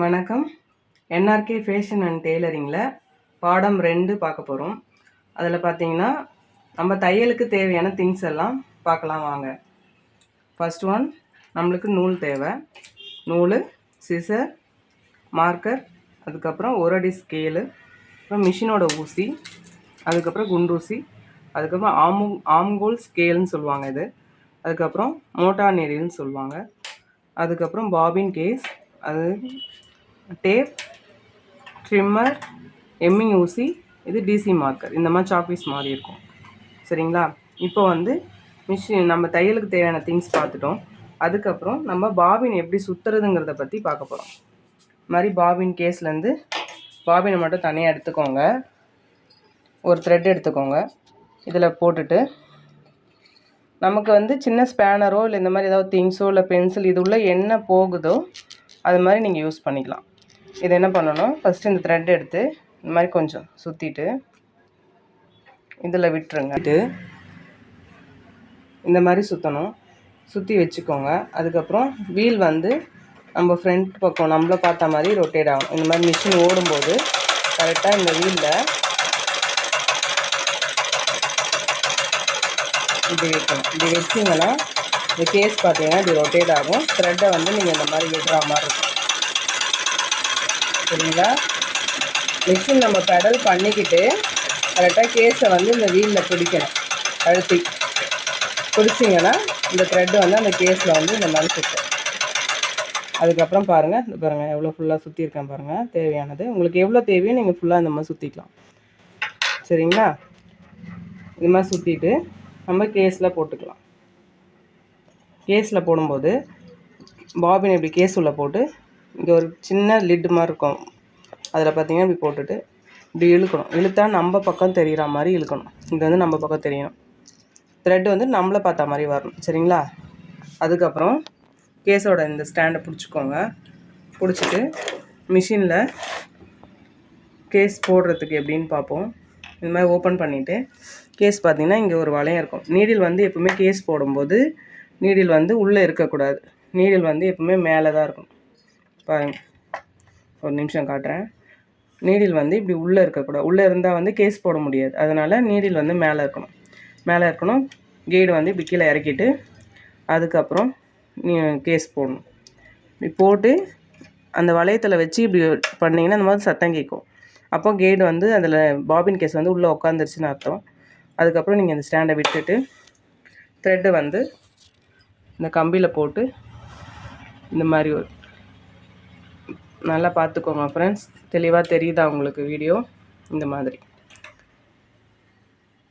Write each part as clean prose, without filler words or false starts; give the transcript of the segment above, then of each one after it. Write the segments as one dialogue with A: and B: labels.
A: வணக்கம். NRK fashion and டெய்லரிங்கில் பாடம் 2 பார்க்க போகிறோம். அதில் பார்த்தீங்கன்னா நம்ம தையலுக்கு தேவையான திங்ஸ் எல்லாம் பார்க்கலாம் வாங்க. ஃபர்ஸ்ட் ஒன், நம்மளுக்கு நூல் தேவை. நூல், சிசர், மார்க்கர், அதுக்கப்புறம் ஒரு அடி ஸ்கேலு, அப்புறம் மிஷினோட ஊசி, அதுக்கப்புறம் குண்டூசி, அதுக்கப்புறம் ஆம்கோல் ஸ்கேல்னு சொல்லுவாங்க இது, அதுக்கப்புறம் மோட்டார் நெடில்னு சொல்லுவாங்க, அதுக்கப்புறம் பாபின் கேஸ், அது டேப், ட்ரிம்மர், எம்மிங் ஊசி, இது டிசி மார்க்கர். இந்த மாதிரி சாக்பீஸ் மாதிரி இருக்கும். சரிங்களா? இப்போ மிஷின் நம்ம தையலுக்கு தேவையான திங்ஸ் பார்த்துட்டோம். அதுக்கப்புறம் நம்ம பாபின் எப்படி சுற்றுறதுங்கிறத பற்றி பார்க்க போகிறோம். இது மாதிரி பாபின் கேஸ்லேருந்து பாபினை மட்டும் தனியாக எடுத்துக்கோங்க. ஒரு த்ரெட் எடுத்துக்கோங்க. இதில் போட்டுட்டு நமக்கு சின்ன ஸ்பேனரோ இல்லை இந்த மாதிரி ஏதாவது திங்ஸோ இல்லை பென்சில் இது உள்ள என்ன போகுதோ அது மாதிரி நீங்கள் யூஸ் பண்ணிக்கலாம். இது என்ன பண்ணணும், ஃபஸ்ட்டு இந்த த்ரெட் எடுத்து இந்த மாதிரி கொஞ்சம் சுற்றிட்டு இதில் விட்டுருங்க. இந்த மாதிரி சுற்றணும், சுற்றி வச்சுக்கோங்க. அதுக்கப்புறம் வீல் நம்ம ஃப்ரண்ட் பக்கம் நம்மளை பார்த்த மாதிரி ரொட்டேட் ஆகணும். இந்த மாதிரி மிஷின் ஓடும்போது கரெக்டாக இந்த வீலில் இப்படி வைக்கணும். இப்படி வச்சிங்கன்னா இந்த கேஸ் பார்த்தீங்கன்னா இப்படி ரொட்டேட் ஆகும். த்ரெட்டை நீங்கள் இந்த மாதிரி விடுற மாதிரி இருக்கும். சரிங்களா? மிஷின் நம்ம பெடல் பண்ணிக்கிட்டு கரெக்டாக கேஸை இந்த வீலில் பிடிக்கணும். அழுத்தி பிடிச்சிங்கன்னா இந்த த்ரெட்டு அந்த கேஸில் இந்த மாதிரி சுற்றும். அதுக்கப்புறம் பாருங்கள், இந்த பாருங்கள் எவ்வளோ ஃபுல்லாக சுற்றிருக்கேன் பாருங்கள். தேவையானது உங்களுக்கு எவ்வளோ தேவையோ நீங்கள் ஃபுல்லாக இந்த மாதிரி சுற்றிக்கலாம். சரிங்களா? இது மாதிரி சுற்றிட்டு நம்ம கேஸில் போட்டுக்கலாம். கேஸில் போடும்போது பாபின் இப்படி கேஸ் உள்ள போட்டு இங்கே ஒரு சின்ன லிட்டு மாதிரி இருக்கும். அதில் பார்த்தீங்கன்னா இப்படி போட்டுட்டு இப்படி இழுக்கணும். இழுத்தா நம்ம பக்கம் தெரிகிற மாதிரி இழுக்கணும். இது நம்ம பக்கம் தெரியணும். த்ரெட்டு நம்மளை பார்த்த மாதிரி வரணும். சரிங்களா? அதுக்கப்புறம் கேஸோட இந்த ஸ்டாண்டை பிடிச்சிக்கோங்க. பிடிச்சிட்டு மிஷினில் கேஸ் போடுறதுக்கு எப்படின்னு பார்ப்போம். இந்த மாதிரி ஓப்பன் பண்ணிவிட்டு கேஸ் பார்த்திங்கன்னா இங்கே ஒரு வளையம் இருக்கும். நீடில் எப்பவுமே கேஸ் போடும்போது நீடில் உள்ளே இருக்கக்கூடாது. நீடில் எப்பவுமே மேலே தான் இருக்கும். பாருங்கள், ஒரு நிமிஷம் காட்டுறேன். நீடில் இப்படி உள்ளே இருக்கக்கூடாது. உள்ளே இருந்தால் கேஸ் போட முடியாது. அதனால் நீடில் மேலே இருக்கணும். மேலே இருக்கணும். கைடு இப்படி கீழே இறக்கிட்டு அதுக்கப்புறம் கேஸ் போடணும். இப்படி போட்டு அந்த வளையத்தில் வச்சு இப்படி பண்ணிங்கன்னா அந்த மாதிரி சத்தம் கேட்கும். அப்போ கைடு அதில் பாபின் கேஸ் உள்ளே உட்காந்துருச்சுன்னு அர்த்தம். அதுக்கப்புறம் நீங்கள் அந்த ஸ்டாண்டை விட்டுட்டு த்ரெட்டு இந்த கம்பியில் போட்டு இந்த மாதிரி நல்லா பார்த்துக்கோங்க ஃப்ரெண்ட்ஸ். தெளிவாக தெரியுதா உங்களுக்கு வீடியோ? இந்த மாதிரி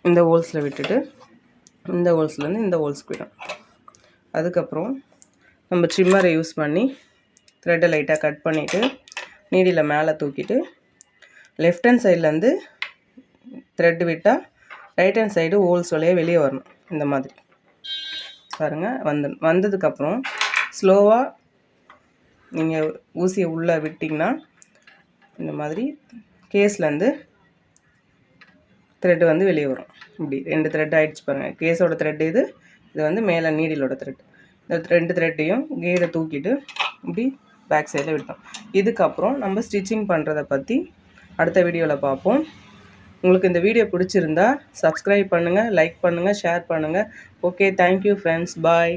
A: இந்த ஹோல்ஸில் விட்டுட்டு இந்த ஹோல்ஸ்லேருந்து இந்த ஹோல்ஸ்க்கு விடும். அதுக்கப்புறம் நம்ம ட்ரிம்மரை யூஸ் பண்ணி த்ரெட்டை லைட்டாக கட் பண்ணிவிட்டு நீடியில் மேலே தூக்கிட்டு லெஃப்ட் ஹேண்ட் சைட்லேருந்து த்ரெட்டு விட்டால் ரைட் ஹேண்ட் சைடு ஹோல்ஸ் வழியாக வெளியே வரணும். இந்த மாதிரி பாருங்கள். வந்ததுக்கப்புறம் ஸ்லோவாக நீங்கள் ஊசியை உள்ளே விட்டிங்கன்னா இந்த மாதிரி கேஸ்லேருந்து த்ரெட்டு வெளியே வரும். இப்படி 2 த்ரெட் ஆகிடுச்சு பாருங்கள். கேஸோட த்ரெட்டு இது மேலே நீடிலோட த்ரெட். இந்த 2 த்ரெட்டையும் கைடை தூக்கிட்டு இப்படி பேக் சைடில் விட்டோம். இதுக்கப்புறம் நம்ம ஸ்டிச்சிங் பண்ணுறதை பற்றி அடுத்த வீடியோவில் பார்ப்போம். உங்களுக்கு இந்த வீடியோ பிடிச்சிருந்தா சப்ஸ்கிரைப் பண்ணுங்கள், லைக் பண்ணுங்கள், ஷேர் பண்ணுங்கள். Okay, thank you friends. பாய்.